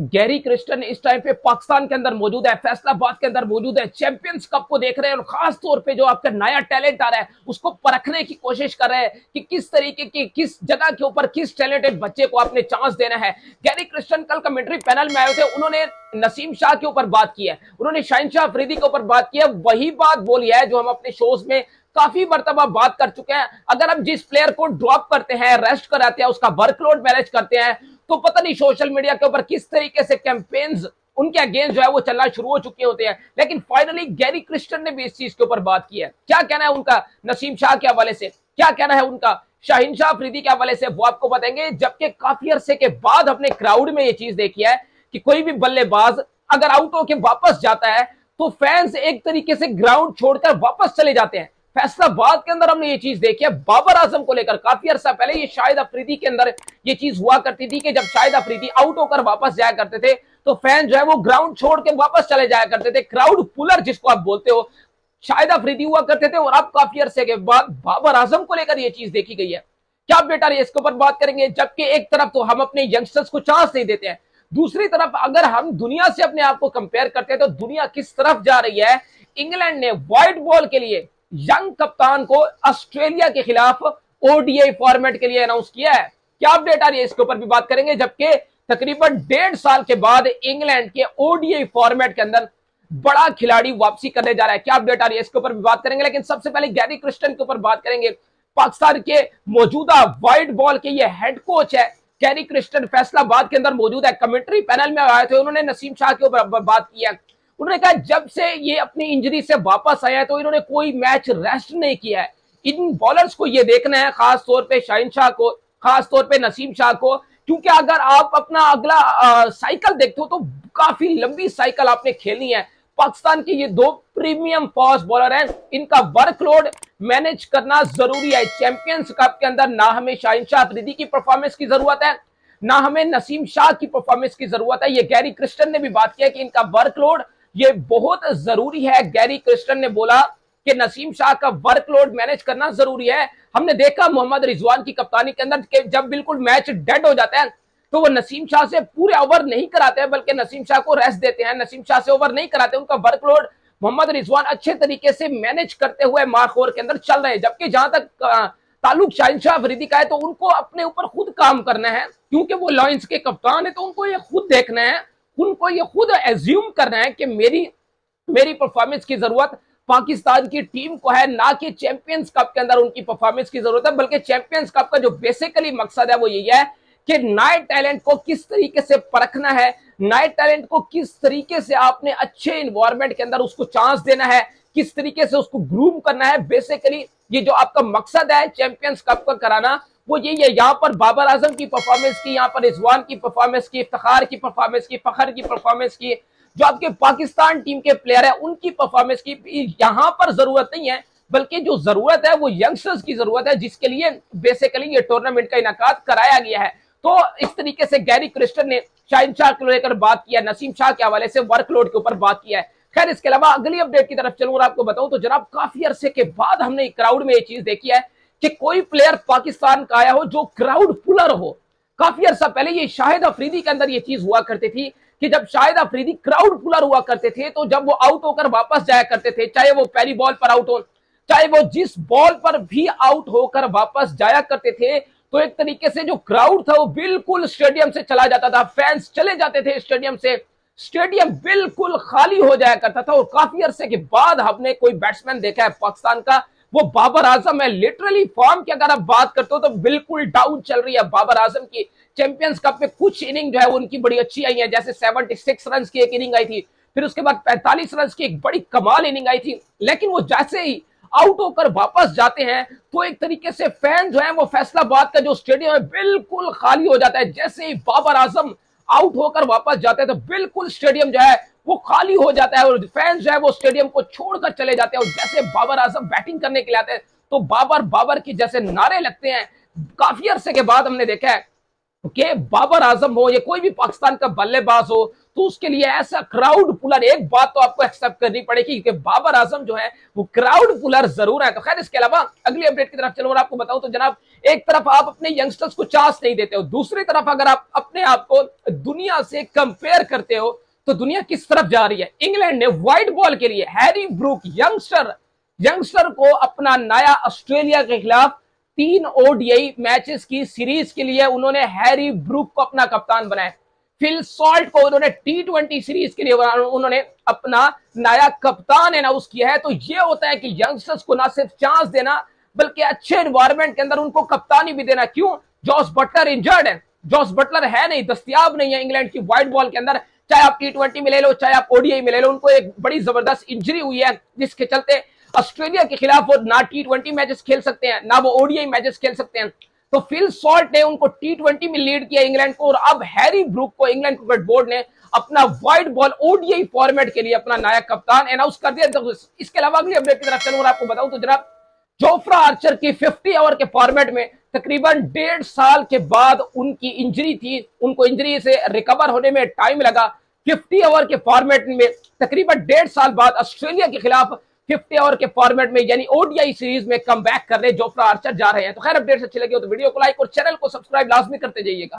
Gary Kristen इस time पे पाकिस्तान के अंदर मौजूद है, फैसलाबाद के अंदर मौजूद है, चैंपियंस कप को देख रहे हैं और खास तौर पे जो आपका नया टैलेंट आ रहा है उसको परखने की कोशिश कर रहे हैं कि किस तरीके की किस जगह के ऊपर किस टैलेंटेड बच्चे को आपने चांस देना है। गैरी क्रिस्टन कल कमेंट्री पैनल में आए थे, उन्होंने नसीम शाह के ऊपर बात की है, उन्होंने शाहिनशाह अफरीदी के ऊपर बात की है, वही बात बोली है जो हम अपने शोज में काफी मर्तबा बात कर चुके हैं। अगर हम जिस प्लेयर को ड्रॉप करते हैं, रेस्ट कराते हैं, उसका वर्कलोड मैनेज करते हैं, तो पता नहीं सोशल मीडिया के ऊपर किस तरीके से कैंपेन्स उनके अगेंस्ट जो है वो चलना शुरू हो चुके होते हैं। लेकिन फाइनली गैरी क्रिस्टन ने भी इस चीज के ऊपर बात की है। क्या कहना है उनका नसीम शाह के हवाले से, क्या कहना है उनका शाहिनशाह अफरीदी के हवाले से, वो आपको बताएंगे। जबकि काफी अरसे के बाद अपने क्राउड में ये चीज देखी है कि कोई भी बल्लेबाज अगर आउट होकर वापस जाता है तो फैंस एक तरीके से ग्राउंड छोड़कर वापस चले जाते हैं। फैसलाबाद के अंदर हमने ये चीज देखी है बाबर आजम को लेकर। काफी अरसा पहले ये शाहिद अफरीदी के अंदर ये चीज हुआ करती थी कि जब शाहिद अफरीदी आउट होकर वापस जाया करते थे तो फैन जो है वो ग्राउंड छोड़ के वापस चले जाया करते थे। क्राउड पुलर जिसको आप बोलते हो, शाहिद अफरीदी हुआ करते थे। और अब काफी अरसे के बाद बाबर आजम को लेकर ये चीज देखी गई है। क्या अपडेट आ रही है इसके ऊपर बात करेंगे। जबकि एक तरफ तो हम अपने यंगस्टर्स को चांस नहीं देते हैं, दूसरी तरफ अगर हम दुनिया से अपने आप को कंपेयर करते हैं तो दुनिया किस तरफ जा रही है। इंग्लैंड ने व्हाइट बॉल के लिए यंग कप्तान को ऑस्ट्रेलिया के खिलाफ ओडीआई फॉर्मेट के लिए अनाउंस किया है। क्या अपडेट आ रही है इसके ऊपर भी बात करेंगे। जबकि तकरीबन 1.5 साल के बाद इंग्लैंड के ओडीआई फॉर्मेट के अंदर बड़ा खिलाड़ी वापसी करने जा रहा है। क्या अपडेट आ रही है इसके ऊपर भी बात करेंगे। लेकिन सबसे पहले गैरी क्रिस्टन के ऊपर बात करेंगे। पाकिस्तान के मौजूदा व्हाइट बॉल के ये हेड कोच है गैरी क्रिस्टन, फैसलाबाद के अंदर मौजूद है। कमेंट्री पैनल में आए थे, उन्होंने नसीम शाह के ऊपर बात की है। उन्होंने कहा जब से ये अपनी इंजरी से वापस आया है तो इन्होंने कोई मैच रेस्ट नहीं किया है। इन बॉलर्स को ये देखना है, खास तौर पे शाहिनशाह को, खास तौर पे नसीम शाह को, क्योंकि अगर आप अपना अगला साइकिल देखते हो तो काफी लंबी साइकिल आपने खेलनी है। पाकिस्तान के ये 2 प्रीमियम फास्ट बॉलर हैं, इनका वर्कलोड मैनेज करना जरूरी है। चैंपियंस कप के अंदर ना हमें शाहिनशाह अफरीदी की परफॉर्मेंस की जरूरत है, ना हमें नसीम शाह की परफॉर्मेंस की जरूरत है। ये गैरी क्रिस्टन ने भी बात किया कि इनका वर्कलोड ये बहुत जरूरी है। गैरी क्रिस्टन ने बोला कि नसीम शाह का वर्कलोड मैनेज करना जरूरी है। हमने देखा मोहम्मद रिजवान की कप्तानी के अंदर कि जब बिल्कुल मैच डेड हो जाता है तो वो नसीम शाह से पूरे ओवर नहीं कराते हैं, बल्कि नसीम शाह को रेस्ट देते हैं, नसीम शाह से ओवर नहीं कराते। उनका वर्कलोड मोहम्मद रिजवान अच्छे तरीके से मैनेज करते हुए मार्क ओवर के अंदर चल रहे हैं। जबकि जहां तक ताल्लुक शाहिनशाह अफरीदी का है तो उनको अपने ऊपर खुद काम करना है, क्योंकि वो लॉयंस के कप्तान है। तो उनको ये खुद देखना है, उनको ये खुद एज्यूम करना है कि मेरी परफॉर्मेंस की जरूरत पाकिस्तान की टीम को है, ना कि चैंपियंस कप के अंदर उनकी परफॉर्मेंस की जरूरत है। बल्कि चैंपियंस कप का जो बेसिकली मकसद है वो यही है कि नए टैलेंट को किस तरीके से परखना है, नए टैलेंट को किस तरीके से आपने अच्छे इन्वायरमेंट के अंदर उसको चांस देना है, किस तरीके से उसको ग्रूम करना है। बेसिकली ये जो आपका मकसद है चैंपियंस कप का कराना वो यही है। यहाँ पर बाबर आजम की परफॉर्मेंस की, यहाँ पर रिजवान की परफॉर्मेंस की, इफ्तिखार की परफॉर्मेंस की, फखर की परफॉर्मेंस की, जो आपके पाकिस्तान टीम के प्लेयर है उनकी परफॉर्मेंस की यहाँ पर जरूरत नहीं है, बल्कि जो जरूरत है वो यंगस्टर्स की जरूरत है, जिसके लिए बेसिकली ये टूर्नामेंट का इनेकाद कराया गया है। तो इस तरीके से गैरी क्रिस्टन ने शाहिनशाह को लेकर बात किया, नसीम शाह के हवाले से वर्कलोड के ऊपर बात किया है। खैर इसके अलावा अगली अपडेट की तरफ चलूं और आपको बताऊं तो जनाब काफी अरसे के बाद हमने क्राउड में ये चीज देखी है कि कोई प्लेयर पाकिस्तान का आया हो जो क्राउड पुलर हो। काफी अरसा पहले ये शाहिद अफरीदी के अंदर ये चीज हुआ करती थी कि जब शाहिद अफरीदी क्राउड पुलर हुआ करते थे तो जब वो आउट होकर वापस जाया करते थे, चाहे वो पहली बॉल पर आउट हो, चाहे वो जिस बॉल पर भी आउट होकर वापस जाया करते थे, तो एक तरीके से जो क्राउड था वो बिल्कुल स्टेडियम से चला जाता था, फैंस चले जाते थे स्टेडियम से, स्टेडियम बिल्कुल खाली हो जाया करता था। और काफी अरसे के बाद हमने कोई बैट्समैन देखा है पाकिस्तान का, वो बाबर आजम है। लिटरली फॉर्म की अगर आप बात करते हो तो बिल्कुल डाउन चल रही है बाबर आजम की। चैंपियंस कप में कुछ इनिंग जो है उनकी बड़ी अच्छी आई है, जैसे 76 रन की एक इनिंग आई थी, फिर उसके बाद 45 रन की एक बड़ी कमाल इनिंग आई थी। लेकिन वो जैसे ही आउट होकर वापस जाते हैं तो एक तरीके से फैन जो है वो फैसलाबाद का जो स्टेडियम है बिल्कुल खाली हो जाता है। जैसे ही बाबर आजम आउट होकर वापस जाते हैं तो बिल्कुल स्टेडियम जो है वो खाली हो जाता है और फैंस जो है वो स्टेडियम को छोड़कर चले जाते हैं। और जैसे बाबर आजम बैटिंग करने के लिए आते हैं तो बाबर बाबर की जैसे नारे लगते हैं। काफी अरसे के बाद हमने देखा है कि बाबर आजम हो या कोई भी पाकिस्तान का बल्लेबाज हो तो उसके लिए ऐसा क्राउड पुलर, एक बात तो आपको एक्सेप्ट करनी पड़ेगी कि बाबर आजम जो है वो क्राउड पुलर जरूर है। तो खैर, इसके अलावा अगली अपडेट की तरफ चलो और आपको बताऊं तो जनाब, एक तरफ आप अपने यंगस्टर्स को चांस नहीं देते हो, दूसरी तरफ अगर आप अपने आप को दुनिया से कंपेयर करते हो तो दुनिया किस तरफ जा रही है। इंग्लैंड ने व्हाइट बॉल के लिए हैरी ब्रूक यंगस्टर को अपना नया ऑस्ट्रेलिया के खिलाफ 3 ओडीआई मैचेस की सीरीज के लिए उन्होंने हैरी ब्रूक को अपना कप्तान बनाया। फिल सॉल्ट को उन्होंने T20 सीरीज के लिए उन्होंने अपना नया कप्तान अनाउंस किया है। तो ये होता है कि यंगस्टर्स को ना सिर्फ चांस देना बल्कि अच्छे एनवायरमेंट के अंदर उनको कप्तानी भी देना। क्यों? जॉस बटलर इंजर्ड है, जॉस बटलर है नहीं, दस्तयाब नहीं है इंग्लैंड की व्हाइट बॉल के अंदर। चाहे आप T20 में ले लो, चाहे आप ओडीआई में ले लो, उनको एक बड़ी जबरदस्त इंजरी हुई है जिसके चलते ऑस्ट्रेलिया के खिलाफ वो ना T20 मैचेस खेल सकते हैं ना वो ओडीआई मैचेस खेल सकते हैं। तो फिल सॉल्ट ने उनको T20 में लीड किया इंग्लैंड को, और अब हैरी ब्रूक को इंग्लैंड क्रिकेट बोर्ड ने अपना व्हाइट बॉल ओडीआई फॉर्मेट के लिए अपना नया कप्तान अनाउंस कर दिया। तो इसके अलावा अगली अपडेट की तरफ चलूं और आपको बताऊं तो जनाब, जोफ्रा आर्चर की 50 ओवर के फॉर्मेट में तकरीबन 1.5 साल के बाद उनकी इंजरी थी, उनको इंजरी से रिकवर होने में टाइम लगा। 50 ओवर के फॉर्मेट में तकरीबन 1.5 साल बाद ऑस्ट्रेलिया के खिलाफ 50 ओवर के फॉर्मेट में यानी ओडीआई सीरीज में कम बैक करने जोफ्रा आर्चर जा रहे हैं। तो खैर, अपडेट अच्छी लगी हो तो वीडियो को लाइक और चैनल को सब्सक्राइब लाजमी करते जाइएगा।